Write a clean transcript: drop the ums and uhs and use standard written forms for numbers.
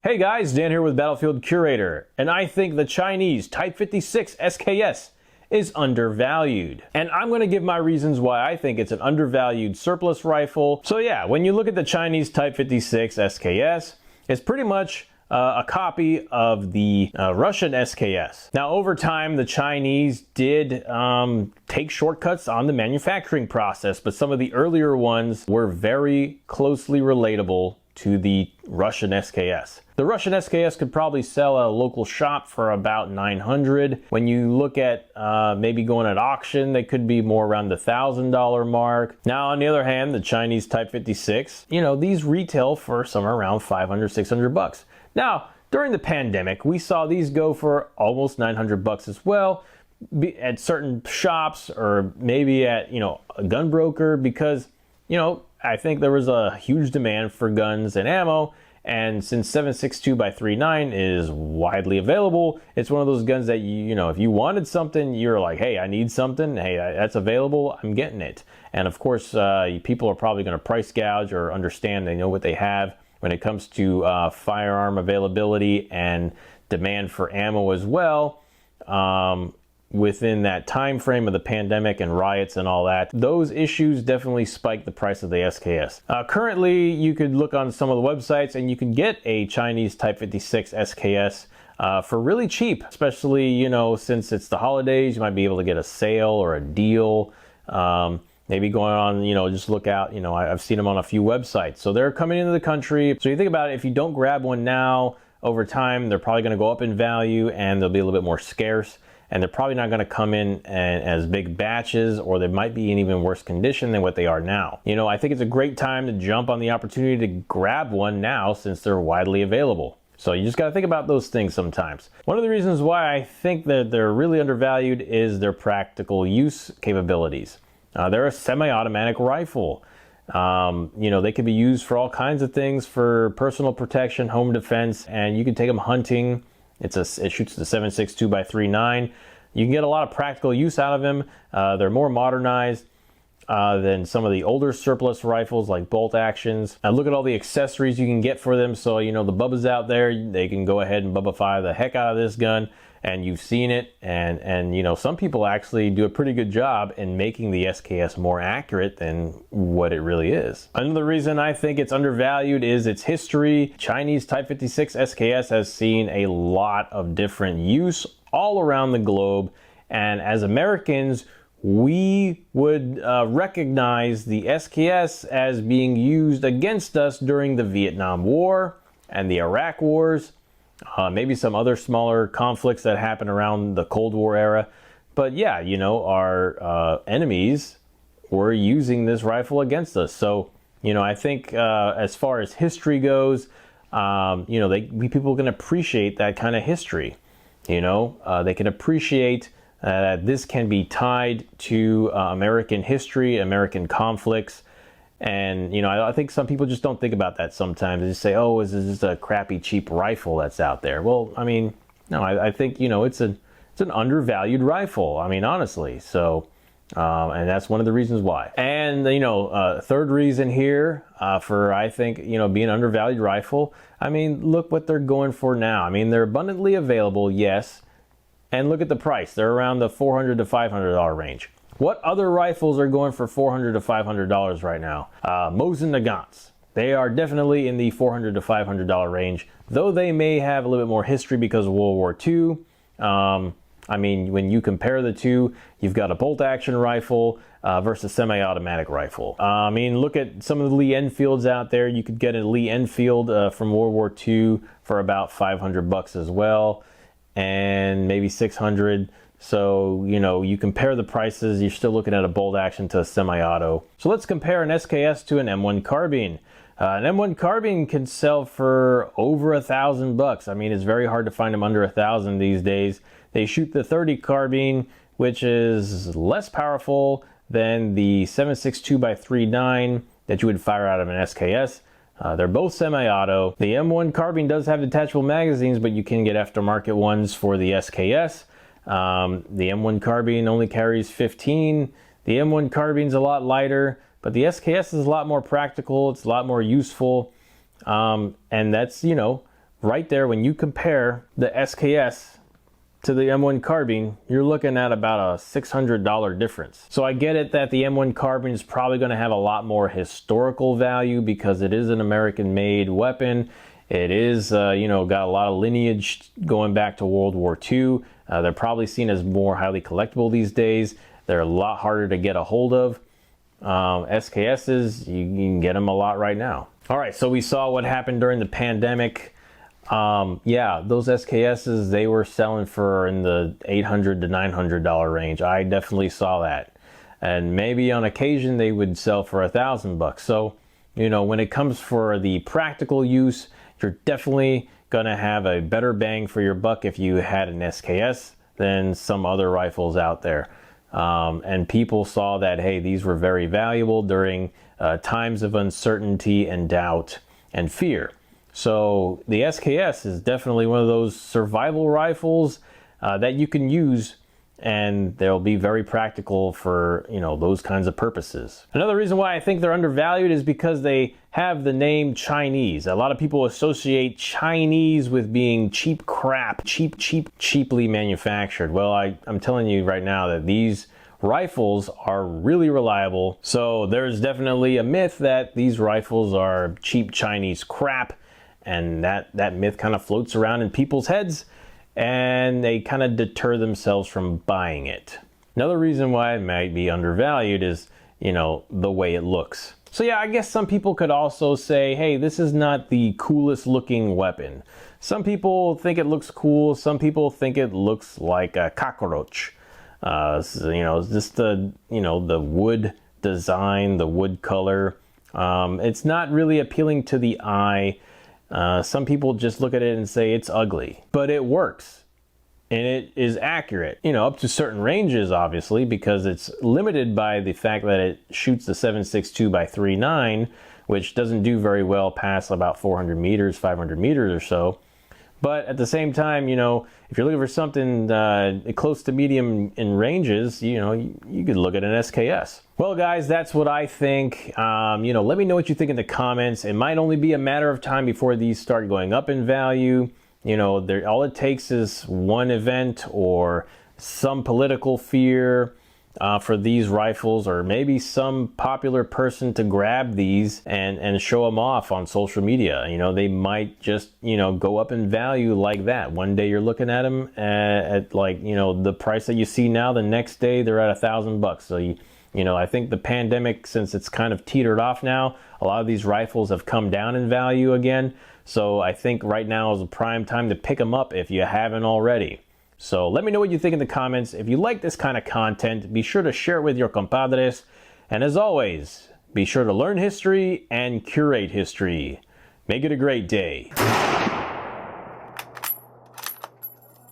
Hey guys, Dan here with Battlefield Curator, and I think the Chinese Type 56 SKS is undervalued. And I'm going to give my reasons why I think it's an undervalued surplus rifle. So yeah, when you look at the Chinese Type 56 SKS, it's pretty much a copy of the Russian SKS. Now over time, the Chinese did take shortcuts on the manufacturing process, but some of the earlier ones were very closely relatable to the Russian SKS. The Russian SKS could probably sell at a local shop for about $900. When you look at maybe going at auction, they could be more around the $1,000 mark. Now, on the other hand, the Chinese Type 56, these retail for somewhere around 500, 600 bucks. Now, during the pandemic, we saw these go for almost 900 bucks as well at certain shops or maybe at, a gun broker because, I think there was a huge demand for guns and ammo, and since 7.62x3.9 is widely available, it's one of those guns that if you wanted something, you're like, hey, I need something, hey, that's available, I'm getting it. And of course, people are probably going to price gouge or understand they know what they have when it comes to firearm availability and demand for ammo as well. Within that time frame of the pandemic and riots and all that, those issues definitely spiked the price of the SKS. Currently, you could look on some of the websites and you can get a Chinese Type 56 SKS for really cheap, especially, since it's the holidays, you might be able to get a sale or a deal. Maybe going on, just look out, I've seen them on a few websites. So they're coming into the country. So you think about it, if you don't grab one now, over time, they're probably going to go up in value and they'll be a little bit more scarce. And they're probably not going to come in as big batches, or they might be in even worse condition than what they are now. I think it's a great time to jump on the opportunity to grab one now since they're widely available. So you just got to think about those things sometimes. One of the reasons why I think that they're really undervalued is their practical use capabilities. They're a semi-automatic rifle. They could be used for all kinds of things, for personal protection, home defense, and you can take them hunting. It shoots the 7.62x3.9. You can get a lot of practical use out of them. They're more modernized than some of the older surplus rifles like bolt actions. Look at all the accessories you can get for them. So, the Bubbas out there, they can go ahead and Bubbafy the heck out of this gun. And you've seen it. And some people actually do a pretty good job in making the SKS more accurate than what it really is. Another reason I think it's undervalued is its history. Chinese Type 56 SKS has seen a lot of different use all around the globe. And as Americans, we would recognize the SKS as being used against us during the Vietnam War and the Iraq Wars. Maybe some other smaller conflicts that happened around the Cold War era. But yeah, our enemies were using this rifle against us. So, I think as far as history goes, people can appreciate that kind of history. They can appreciate that this can be tied to American history, American conflicts. And, I think some people just don't think about that sometimes. They just say, oh, is this just a crappy, cheap rifle that's out there? Well, no, I think, it's an undervalued rifle. Honestly. So, and that's one of the reasons why. And, third reason here for, I think, being an undervalued rifle, look what they're going for now. They're abundantly available, yes. And look at the price. They're around the $400 to $500 range. What other rifles are going for $400 to $500 right now? Mosin Nagants. They are definitely in the $400 to $500 range, though they may have a little bit more history because of World War II. When you compare the two, you've got a bolt action rifle versus semi-automatic rifle. Look at some of the Lee Enfields out there. You could get a Lee Enfield from World War II for about 500 bucks as well, and maybe 600. So, you compare the prices, you're still looking at a bolt action to a semi-auto. So let's compare an SKS to an M1 carbine. An M1 carbine can sell for over $1,000. It's very hard to find them under $1,000 these days. They shoot the 30 carbine, which is less powerful than the 7.62x3.9 that you would fire out of an SKS. They're both semi-auto. The M1 carbine does have detachable magazines, but you can get aftermarket ones for the SKS. The M1 carbine only carries 15. The M1 carbine's a lot lighter, but the SKS is a lot more practical. It's a lot more useful. And that's, right there, when you compare the SKS to the M1 carbine, you're looking at about a $600 difference. So I get it that the M1 carbine is probably going to have a lot more historical value because it is an American-made weapon. It is, got a lot of lineage going back to World War II. They're probably seen as more highly collectible these days. They're a lot harder to get a hold of. SKSs, you can get them a lot right now. All right, so we saw what happened during the pandemic. Yeah, those SKSs, they were selling for in the $800 to $900 range. I definitely saw that. And maybe on occasion they would sell for $1,000. So, when it comes for the practical use, you're definitely gonna have a better bang for your buck if you had an SKS than some other rifles out there. And people saw that, hey, these were very valuable during times of uncertainty and doubt and fear. So the SKS is definitely one of those survival rifles that you can use, and they'll be very practical for, those kinds of purposes. Another reason why I think they're undervalued is because they have the name Chinese. A lot of people associate Chinese with being cheap crap, cheaply manufactured. Well, I'm telling you right now that these rifles are really reliable. So there's definitely a myth that these rifles are cheap Chinese crap, and that myth kind of floats around in people's heads, and they kind of deter themselves from buying it. Another reason why it might be undervalued is, the way it looks. So yeah, I guess some people could also say, hey, this is not the coolest looking weapon. Some people think it looks cool. Some people think it looks like a cockroach. Just the wood design, the wood color. It's not really appealing to the eye. Some people just look at it and say it's ugly, but it works and it is accurate, up to certain ranges, obviously, because it's limited by the fact that it shoots the 7.62 by 3.9, which doesn't do very well past about 400 meters, 500 meters or so. But at the same time, if you're looking for something close to medium in ranges, you could look at an SKS. Well, guys, that's what I think. Let me know what you think in the comments. It might only be a matter of time before these start going up in value. All it takes is one event or some political fear for these rifles, or maybe some popular person to grab these and show them off on social media. They might just, go up in value like that. One day you're looking at them at the price that you see now, the next day they're at $1,000. So I think the pandemic, since it's kind of teetered off now, a lot of these rifles have come down in value again. So I think right now is a prime time to pick them up if you haven't already. So let me know what you think in the comments. If you like this kind of content, be sure to share it with your compadres. And as always, be sure to learn history and curate history. Make it a great day.